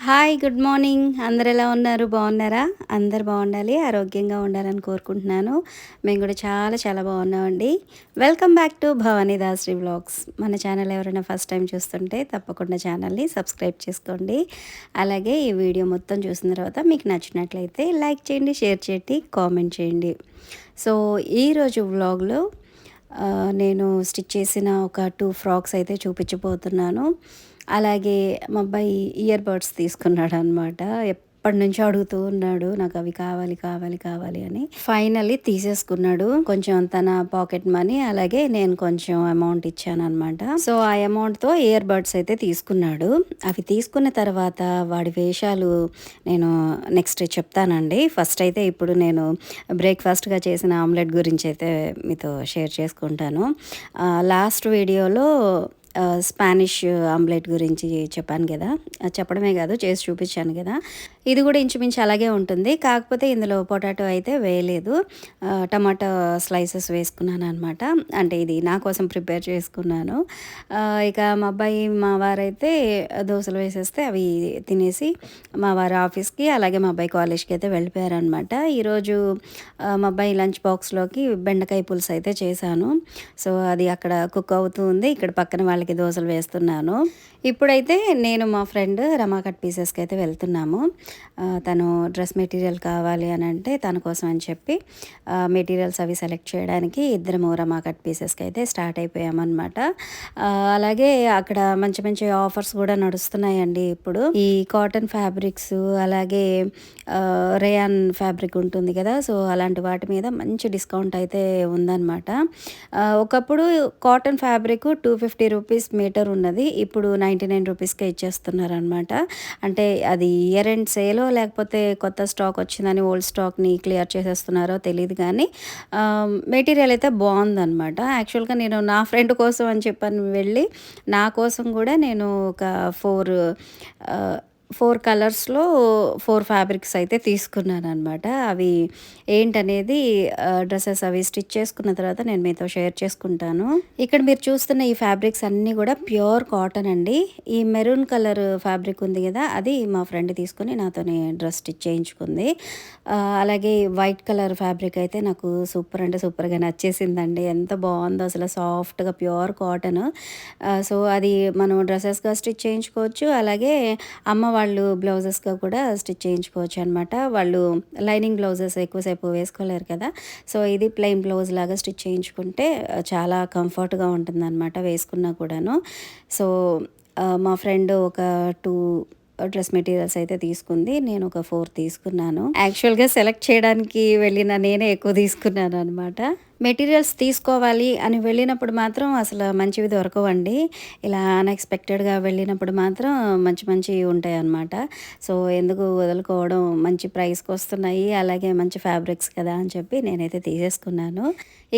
Hi good morning. అందరు ఎలా ఉన్నారు? బాగున్నారా? అందరు బాగుండాలి, ఆరోగ్యంగా ఉండాలని కోరుకుంటున్నాను. మేము కూడా చాలా చాలా బాగున్నామండి. Welcome back to Bhavani Dasari vlogs. మన ఛానల్ ఎవరైనా ఫస్ట్ టైం చూస్తుంటే తప్పకుండా ఛానల్ని సబ్స్క్రైబ్ చేసుకోండి. అలాగే ఈ వీడియో మొత్తం చూసిన తర్వాత మీకు నచ్చినట్లయితే లైక్ చేయండి, షేర్ చేయండి, కామెంట్ చేయండి. సో ఈరోజు వ్లాగ్లో నేను స్టిచ్ చేసిన ఒక 2 ఫ్రాక్స్ అయితే చూపించబోతున్నాను. అలాగే మా అబ్బాయి ఇయర్ బడ్స్ తీసుకున్నాడనమాట. ఎప్పటినుంచో అడుగుతూ ఉన్నాడు, నాకు అవి కావాలి, కావాలి, కావాలి అని. ఫైనల్లీ తీసేసుకున్నాడు. కొంచెం తన పాకెట్ మనీ, అలాగే నేను కొంచెం అమౌంట్ ఇచ్చాననమాట. సో ఆ అమౌంట్‌తో ఇయర్ బడ్స్ అయితే తీసుకున్నాడు. అవి తీసుకున్న తర్వాత వాడి వేషాలు నేను నెక్స్ట్ చెప్తానండి. ఫస్ట్ అయితే ఇప్పుడు నేను బ్రేక్‌ఫాస్ట్‌గా చేసిన ఆమ్లెట్ గురించి అయితే మీతో షేర్ చేసుకుంటాను. లాస్ట్ వీడియోలో స్పానిష్ ఆమ్లెట్ గురించి చెప్పాను కదా! చెప్పడమే కాదు, చేసి చూపించాను కదా! ఇది కూడా ఇంచుమించు అలాగే ఉంటుంది. కాకపోతే ఇందులో పొటాటో అయితే వేయలేదు. టమాటా స్లైసెస్ వేసుకున్నాననమాట. అంటే ఇది నా కోసం ప్రిపేర్ చేసుకున్నాను. ఇక మా అబ్బాయి, మా వారైతే దోసలు వేసేస్తే అవి తినేసి మా వారు ఆఫీస్‌కి, అలాగే మా అబ్బాయి కాలేజ్‌కి అయితే వెళ్ళిపోయారనమాట. ఈరోజు మా అబ్బాయి లంచ్ బాక్స్‌లోకి బెండకాయ పులుసు అయితే చేశాను. సో అది అక్కడ కుక్ అవుతూ ఉంది. ఇక్కడ పక్కన వాళ్ళకి దోసలు వేస్తున్నాను. ఇప్పుడైతే నేను మా ఫ్రెండ్ రమా కట్ పీసెస్కి అయితే వెళ్తున్నాము. తను డ్రెస్ మెటీరియల్ కావాలి అని అంటే తన కోసం అని చెప్పి మెటీరియల్స్ అవి సెలెక్ట్ చేయడానికి ఇద్దరము రమా కట్ పీసెస్కి అయితే స్టార్ట్ అయిపోయామన్నమాట. అలాగే అక్కడ మంచి మంచి ఆఫర్స్ కూడా నడుస్తున్నాయండి ఇప్పుడు. ఈ కాటన్ ఫ్యాబ్రిక్స్, అలాగే రేయాన్ ఫ్యాబ్రిక్ ఉంటుంది కదా, సో అలాంటి వాటి మీద మంచి డిస్కౌంట్ అయితే ఉందన్నమాట. ఒకప్పుడు కాటన్ ఫ్యాబ్రిక్ 250 రూపీస్ మీటర్ ఉన్నది. ఇప్పుడు 99 రూపీస్కే ఇచ్చేస్తున్నారనమాట. అంటే అది ఇయర్ ఎండ్ సేలో లేకపోతే కొత్త స్టాక్ వచ్చిందని ఓల్డ్ స్టాక్ని క్లియర్ చేసేస్తున్నారో తెలియదు, కానీ మెటీరియల్ అయితే బాగుందనమాట. యాక్చువల్గా నేను నా ఫ్రెండ్ కోసం అని చెప్పని వెళ్ళి నా కోసం కూడా నేను ఒక 4 కలర్స్లో 4 ఫ్యాబ్రిక్స్ అయితే తీసుకున్నానమాట. అవి ఏంటనేది డ్రెస్సెస్ అవి స్టిచ్ చేసుకున్న తర్వాత నేను మీతో షేర్ చేసుకుంటాను. ఇక్కడ మీరు చూస్తున్న ఈ ఫ్యాబ్రిక్స్ అన్నీ కూడా ప్యూర్ కాటన్ అండి. ఈ మెరూన్ కలర్ ఫ్యాబ్రిక్ ఉంది కదా, అది మా ఫ్రెండ్ తీసుకుని నాతోనే డ్రెస్ స్టిచ్ చేయించుకుంది. అలాగే వైట్ కలర్ ఫ్యాబ్రిక్ అయితే నాకు సూపర్ అంటే సూపర్గా నచ్చేసిందండి. ఎంత బాగుందో అసలు, సాఫ్ట్గా ప్యూర్ కాటన్. సో అది మనం డ్రెస్సెస్గా స్టిచ్ చేయించుకోవచ్చు, అలాగే అమ్మ వాళ్ళు బ్లౌజెస్గా కూడా స్టిచ్ చేయించుకోవచ్చు అనమాట. వాళ్ళు లైనింగ్ బ్లౌజెస్ ఎక్కువసేపు వేసుకోలేరు కదా, సో ఇది ప్లెయిన్ బ్లౌజ్ లాగా స్టిచ్ చేయించుకుంటే చాలా కంఫర్ట్గా ఉంటుందన్నమాట వేసుకున్నా కూడాను. సో మా ఫ్రెండ్ ఒక 2 డ్రెస్ మెటీరియల్స్ అయితే తీసుకుంది. నేను ఒక 4 తీసుకున్నాను. యాక్చువల్గా సెలెక్ట్ చేయడానికి వెళ్ళిన నేనే ఎక్కువ తీసుకున్నాను అనమాట. మెటీరియల్స్ తీసుకోవాలి అని వెళ్ళినప్పుడు మాత్రం అసలు మంచివి దొరకవండి. ఇలా అన్ఎక్స్పెక్టెడ్గా వెళ్ళినప్పుడు మాత్రం మంచి మంచివి ఉంటాయి అన్నమాట. సో ఎందుకు వదులుకోవడం, మంచి ప్రైస్కి వస్తున్నాయి, అలాగే మంచి ఫ్యాబ్రిక్స్ కదా అని చెప్పి నేనైతే తీసేసుకున్నాను.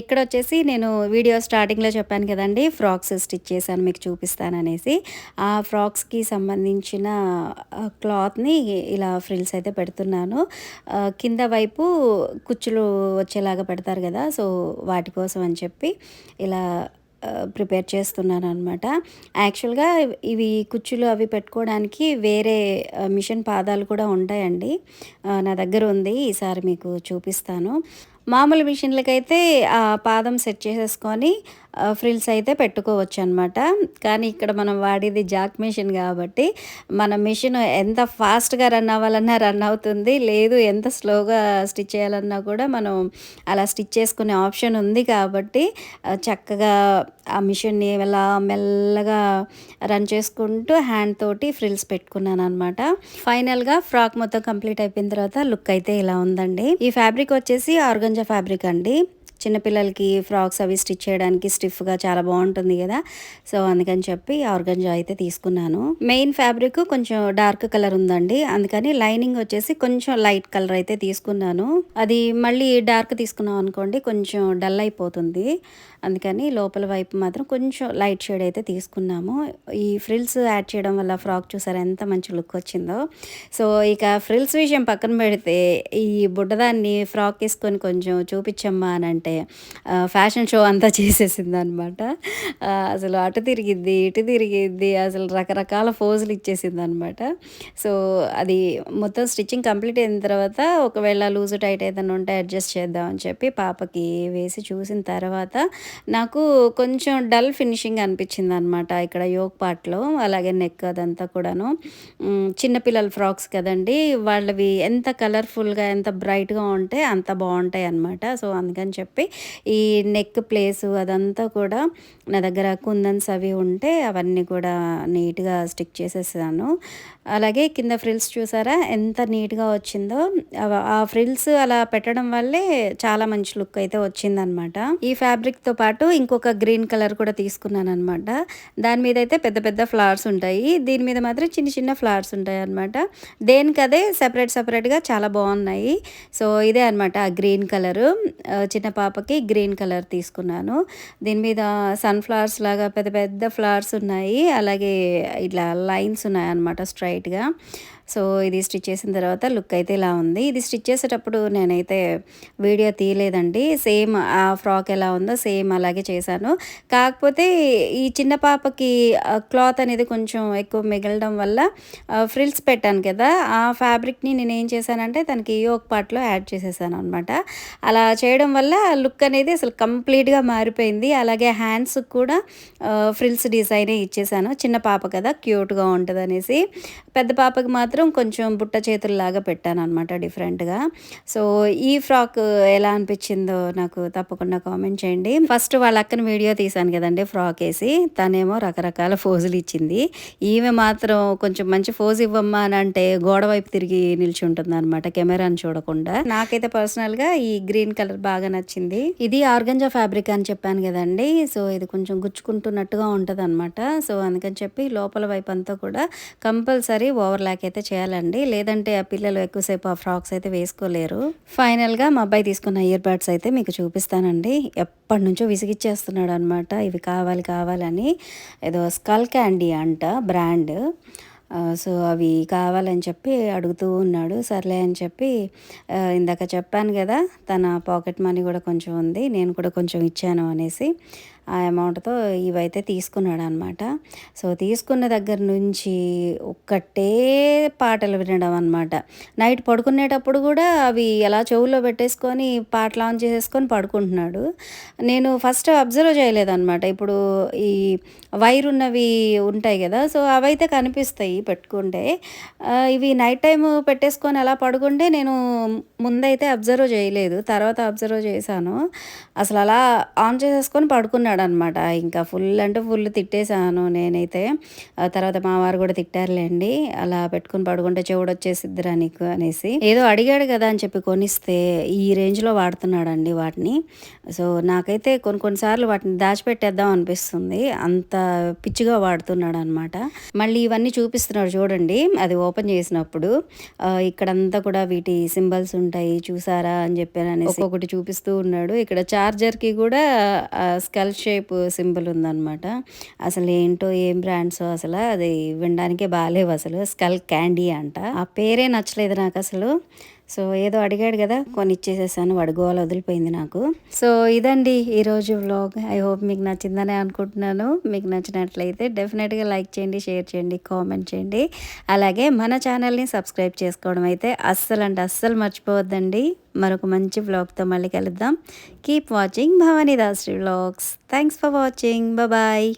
ఇక్కడ వచ్చేసి నేను వీడియో స్టార్టింగ్లో చెప్పాను కదండి, ఫ్రాక్స్ స్టిచ్ చేశాను మీకు చూపిస్తాననేసి. ఆ ఫ్రాక్స్కి సంబంధించిన క్లాత్ని ఇలా ఫ్రిల్స్ అయితే పెడుతున్నాను. కింద వైపు కుచ్చులు వచ్చేలాగా పెడతారు కదా, సో వాటి కోసం అని చెప్పి ఇలా ప్రిపేర్ చేస్తున్నాను అనమాట. యాక్చువల్గా ఇవి కుచ్చులు అవి పెట్టుకోవడానికి వేరే మిషన్ పాదాలు కూడా ఉంటాయండి. నా దగ్గర ఉంది, ఈసారి మీకు చూపిస్తాను. మామూలు మిషన్లకైతే పాదం సెట్ చేసేసుకొని ఫ్రిల్స్ అయితే పెట్టుకోవచ్చు అనమాట. కానీ ఇక్కడ మనం వాడేది జాక్ మిషన్ కాబట్టి మన మిషన్ ఎంత ఫాస్ట్గా రన్ అవ్వాలన్నా రన్ అవుతుంది, లేదు ఎంత స్లోగా స్టిచ్ చేయాలన్నా కూడా మనం అలా స్టిచ్ చేసుకునే ఆప్షన్ ఉంది. కాబట్టి చక్కగా ఆ మిషన్ని ఎలా మెల్లగా రన్ చేసుకుంటూ హ్యాండ్ తోటి ఫ్రిల్స్ పెట్టుకున్నాను అనమాట. ఫైనల్గా ఫ్రాక్ మొత్తం కంప్లీట్ అయిపోయిన తర్వాత లుక్ అయితే ఇలా ఉందండి. ఈ ఫ్యాబ్రిక్ వచ్చేసి ఆర్గంజా ఫ్యాబ్రిక్ అండి. చిన్నపిల్లలకి ఫ్రాక్స్ అవి స్టిచ్ చేయడానికి స్టిఫ్గా చాలా బాగుంటుంది కదా, సో అందుకని చెప్పి ఆర్గంజా అయితే తీసుకున్నాను. మెయిన్ ఫ్యాబ్రిక్ కొంచెం డార్క్ కలర్ ఉందండి, అందుకని లైనింగ్ వచ్చేసి కొంచెం లైట్ కలర్ అయితే తీసుకున్నాను. అది మళ్ళీ డార్క్ తీసుకున్నాం అనుకోండి కొంచెం డల్ అయిపోతుంది, అందుకని లోపల వైపు మాత్రం కొంచెం లైట్ షేడ్ అయితే తీసుకున్నాము. ఈ ఫ్రిల్స్ యాడ్ చేయడం వల్ల ఫ్రాక్ చూసారా ఎంత మంచి లుక్ వచ్చిందో. సో ఇక ఫ్రిల్స్ విషయం పక్కన పెడితే ఈ బుడ్డదాన్ని ఫ్రాక్ వేసుకొని కొంచెం చూపించమ్మా అని అంటే అంటే ఫ్యాషన్ షో అంతా చేసేసిందనమాట. అసలు అటు తిరిగిద్ది, ఇటు తిరిగిద్ది, అసలు రకరకాల పోజులు ఇచ్చేసిందనమాట. సో, అది మొత్తం స్టిచ్చింగ్ కంప్లీట్ అయిన తర్వాత ఒకవేళ లూజ్ టైట్ ఏదైనా ఉంటే అడ్జస్ట్ చేద్దాం అని చెప్పి పాపకి వేసి చూసిన తర్వాత నాకు కొంచెం డల్ ఫినిషింగ్ అనిపించిందనమాట. ఇక్కడ యోక్ పార్ట్‌లో అలాగే నెక్ అదంతా కూడాను. చిన్న పిల్లల ఫ్రాక్స్ కదండీ! వాళ్ళవి ఎంత కలర్‌ఫుల్‌గా, ఎంత బ్రైట్‌గా ఉంటే అంత బావుంటాయన్నమాట. సో, అందుకని చెప్పి ఈ నెక్ ప్లేసు అదంతా కూడా నా దగ్గర కుందన్స్ అవి ఉంటే అవన్నీ కూడా నీట్‌గా స్టిక్ చేసేసాను. అలాగే కింద ఫ్రిల్స్ చూసారా ఎంత నీట్‌గా వచ్చిందో. ఆ ఫ్రిల్స్ అలా పెట్టడం వల్లే చాలా మంచి లుక్ అయితే వచ్చిందనమాట. ఈ ఫ్యాబ్రిక్‌తో పాటు ఇంకొక గ్రీన్ కలర్ కూడా తీసుకున్నాననమాట. దాని మీదయితే పెద్ద పెద్ద ఫ్లవర్స్ ఉంటాయి. దీని మీద మాత్రం చిన్న చిన్న ఫ్లవర్స్ ఉంటాయన్నమాట. దేనికదే సెపరేట్‌గా చాలా బావున్నాయి. సో, ఇదే అనమాట ఆ గ్రీన్ కలరు. చిన్న పాపకి గ్రీన్ కలర్ తీసుకున్నాను. దీని మీద సన్‌ఫ్లవర్స్ లాగా పెద్ద పెద్ద ఫ్లవర్స్ ఉన్నాయి. అలాగే ఇట్లా లైన్స్ ఉన్నాయన్నమాట స్ట్రెయిట్‌గా. సో, ఇది స్టిచ్ చేసిన తర్వాత లుక్ అయితే ఇలా ఉంది. ఇది స్టిచ్ చేసేటప్పుడు నేనైతే వీడియో తీయలేదండి. సేమ్ ఆ ఫ్రాక్ ఎలా ఉందో సేమ్ అలాగే చేశాను. కాకపోతే ఈ చిన్న పాపకి క్లాత్ అనేది కొంచెం ఎక్కువ మిగలడం వల్ల ఫ్రిల్స్ పెట్టాను కదా! ఆ ఫ్యాబ్రిక్‌ని నేనేం చేశానంటే తనకి యోక్ పార్ట్‌లో యాడ్ చేసేసాననమాట. అలా చేయడం వల్ల లుక్ అనేది అసలు కంప్లీట్‌గా మారిపోయింది. అలాగే హ్యాండ్స్‌కి కూడా ఫ్రిల్స్ డిజైనే ఇచ్చేసాను. చిన్న పాప కదా! క్యూట్‌గా ఉంటదనేసి. పెద్ద పాపకి మాత్రం కొంచెం బుట్ట చేతుల్లాగా పెట్టాననమాట డిఫరెంట్‌గా. సో, ఈ ఫ్రాక్ ఎలా అనిపించిందో నాకు తప్పకుండా కామెంట్ చేయండి. ఫస్ట్ వాళ్ళ అక్కని వీడియో తీశాను కదండీ ఫ్రాకేసి. తనేమో రకరకాల ఫోజులు ఇచ్చింది. ఈమె మాత్రం కొంచెం మంచి ఫోజ్ ఇవ్వమ్మా అని అంటే గోడ వైపు తిరిగి నిల్చుంటుందనమాట కెమెరాని చూడకుండా. నాకైతే పర్సనల్‌గా ఈ గ్రీన్ కలర్ బాగా నచ్చింది. ఇది ఆర్గంజా ఫ్యాబ్రిక్ అని చెప్పాను కదండీ! సో, ఇది కొంచెం గుచ్చుకుంటున్నట్టుగా ఉంటదనమాట. సో, అందుకని చెప్పి లోపల వైపు అంతా కూడా కంపల్సరీ ఓవర్‌లాక్ అయితే చేయాలండి. లేదంటే ఆ పిల్లలు ఎక్కువసేపు ఆ ఫ్రాక్స్ అయితే వేసుకోలేరు. ఫైనల్‌గా మా అబ్బాయి తీసుకున్న ఇయర్ బడ్స్ అయితే మీకు చూపిస్తానండి. ఎప్పటినుంచో విసిగిచ్చేస్తున్నాడనమాట. ఇవి కావాలి కావాలని. ఏదో స్కల్ క్యాండీ అంట బ్రాండ్. సో, అవి కావాలని చెప్పి అడుగుతూ ఉన్నాడు. సర్లే అని చెప్పి ఇందాక చెప్పాను గదా! తన పాకెట్ మనీ గూడా కొంచెం ఉంది. నేను కూడా కొంచెం ఇచ్చాను అనేసి. ఆ అమౌంట్‌తో ఇవైతే తీసుకున్నాడనమాట. సో, తీసుకున్న దగ్గర నుంచి ఒక్కటే పాటలు వినడం అనమాట. నైట్ పడుకునేటప్పుడు గూడా అవి అలా చెవుల్లో పెట్టేసుకొని పాటలు ఆన్ చేసేసుకొని పడుకుంటున్నాడు. నేను ఫస్ట్ అబ్జర్వ్ చేయలేదనమాట. ఇప్పుడు ఈ వైర్ ఉన్నవి ఉంటాయి గదా! సో, అవైతే కనిపిస్తాయి పెట్టుకుంటే. ఇవి నైట్ టైమ్ పెట్టేసుకొని అలా పడుకుంటే నేను ముందైతే అబ్జర్వ్ చేయలేదు. తర్వాత అబ్జర్వ్ చేశాను. అసలు అలా ఆన్ చేసేసుకొని పడుకున్నాడనమాట. ఇంకా ఫుల్ అంటే ఫుల్ తిట్టేసాను నేనైతే. తర్వాత మా వారు కూడా తిట్టారులేండి. అలా పెట్టుకొని పడుకుంటే చెవుడొచ్చేసిద్దిరా నీకు అనేసి. ఏదో అడిగాడు కదా అని చెప్పి కొనిస్తే ఈ రేంజ్‌లో వాడుతున్నాడండి వాటిని. సో, నాకైతే కొన్ని సార్లు వాటిని దాచిపెట్టేద్దాం అనిపిస్తుంది. అంత పిచ్చిగా వాడుతున్నాడనమాట. మళ్ళీ ఇవన్నీ చూపిస్తున్నాడు చూడండి. అది ఓపెన్ చేసినప్పుడు ఇక్కడంతా కూడా వీటి సింబల్స్ ఉంటాయి చూసారా అని చెప్పాననేసి ఒక్కొక్కటి చూపిస్తూ ఉన్నాడు. ఇక్కడ చార్జర్‌కి కూడా స్కల్ షేప్ సింబల్ ఉందనమాట. అసలు ఏంటో ఏం బ్రాండ్సో అసలు అది వినడానికే బాలేవు అసలు. స్కల్ క్యాండీ అంట. ఆ పేరే నచ్చలేదు నాకసలు. సో, ఏదో అడిగాడు కదా! కొనిచ్చేసేసాను. వాడి గోల వదిలిపోయింది నాకు. సో, ఇదండి ఈరోజు వ్లాగ్. ఐ హోప్ మీకు నచ్చిందనే అనుకుంటున్నాను. మీకు నచ్చినట్లయితే డెఫినెట్‌గా లైక్ చేయండి, షేర్ చేయండి, కామెంట్ చేయండి. అలాగే మన ఛానల్‌ని సబ్స్క్రైబ్ చేసుకోవడం అయితే అస్సలు అంటే అస్సలు మర్చిపోవద్దండి. మరొక మంచి వ్లాగ్‌తో మళ్ళీ కలుద్దాం. Keep watching Bhavani Dasari vlogs. Thanks for watching. Bye.